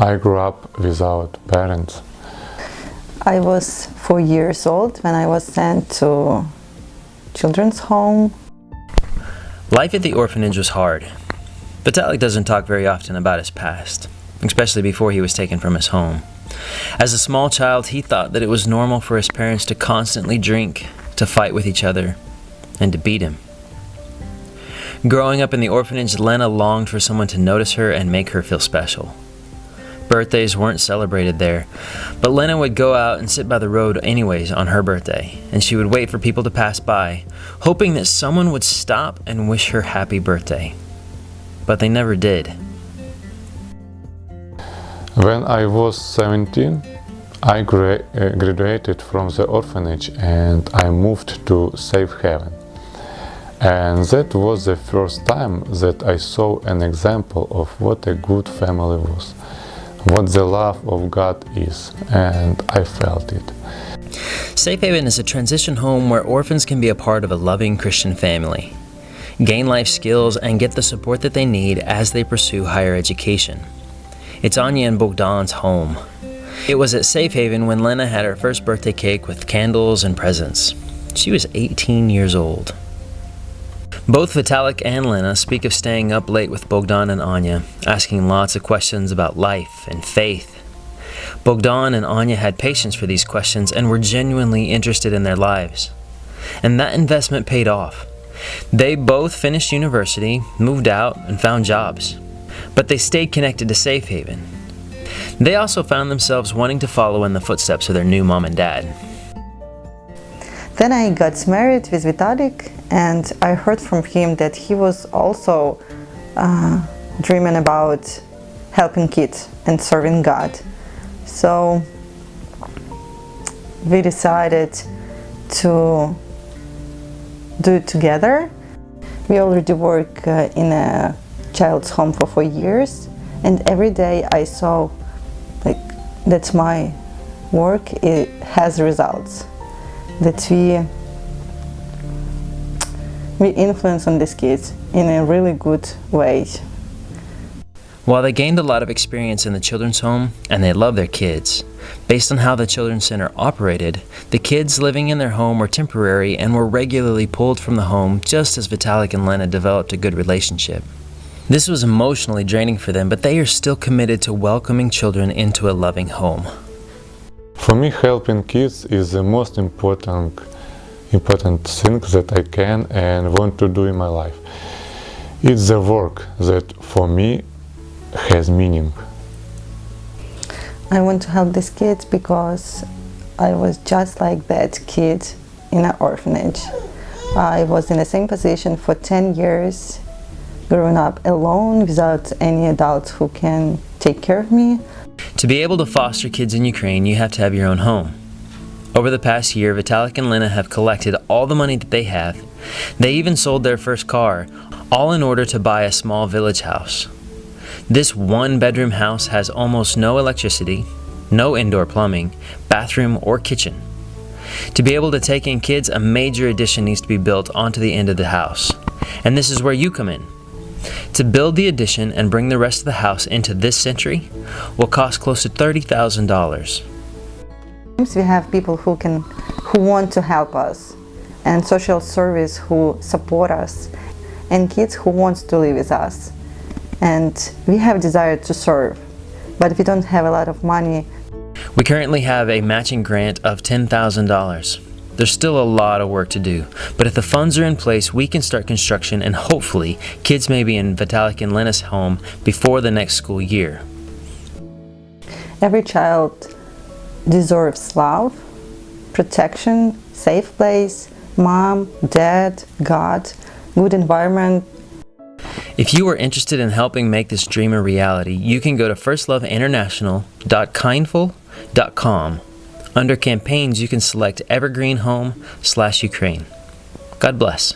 I grew up without parents. I was 4 years old when I was sent to children's home. Life at the orphanage was hard. Vitalik doesn't talk very often about his past, especially before he was taken from his home. As a small child, he thought that it was normal for his parents to constantly drink, to fight with each other, and to beat him. Growing up in the orphanage, Lena longed for someone to notice her and make her feel special. Birthdays weren't celebrated there, but Lena would go out and sit by the road anyways on her birthday, and she would wait for people to pass by, hoping that someone would stop and wish her happy birthday. But they never did. When I was 17, I graduated from the orphanage and I moved to safe haven. And that was the first time that I saw an example of what a good family was, what the love of God is, and I felt it. Safe Haven is a transition home where orphans can be a part of a loving Christian family, gain life skills, and get the support that they need as they pursue higher education. It's Anya and Bogdan's home. It was at Safe Haven when Lena had her first birthday cake with candles and presents. She was 18 years old. Both Vitalik and Lena speak of staying up late with Bogdan and Anya, asking lots of questions about life and faith. Bogdan and Anya had patience for these questions and were genuinely interested in their lives. And that investment paid off. They both finished university, moved out, and found jobs. But they stayed connected to Safe Haven. They also found themselves wanting to follow in the footsteps of their new mom and dad. Then I got married with Vitalik, and I heard from him that he was also dreaming about helping kids and serving God. So we decided to do it together. We already work in a child's home for 4 years, and every day I saw that my work, it has results, that we influence on these kids in a really good way. While they gained a lot of experience in the children's home and they love their kids, based on how the children's center operated, the kids living in their home were temporary and were regularly pulled from the home just as Vitalik and Lena developed a good relationship. This was emotionally draining for them, but they are still committed to welcoming children into a loving home. For me, helping kids is the most important thing that I can and want to do in my life. It's the work that for me has meaning. I want to help these kids because I was just like that kid in an orphanage. I was in the same position for 10 years, growing up alone without any adults who can take care of me. To be able to foster kids in Ukraine, you have to have your own home. Over the past year, Vitalik and Lena have collected all the money that they have. They even sold their first car, all in order to buy a small village house. This one-bedroom house has almost no electricity, no indoor plumbing, bathroom, or kitchen. To be able to take in kids, a major addition needs to be built onto the end of the house. And this is where you come in. To build the addition and bring the rest of the house into this century will cost close to $30,000. We have people who want to help us, and social service who support us, and kids who want to live with us. And we have desire to serve, but we don't have a lot of money. We currently have a matching grant of $10,000. There's still a lot of work to do, but if the funds are in place, we can start construction and hopefully kids may be in Vitalik and Lena's home before the next school year. Every child deserves love, protection, safe place, mom, dad, God, good environment. If you are interested in helping make this dream a reality, you can go to firstloveinternational.kindful.com. Under campaigns, you can select Evergreen Home/Ukraine. God bless.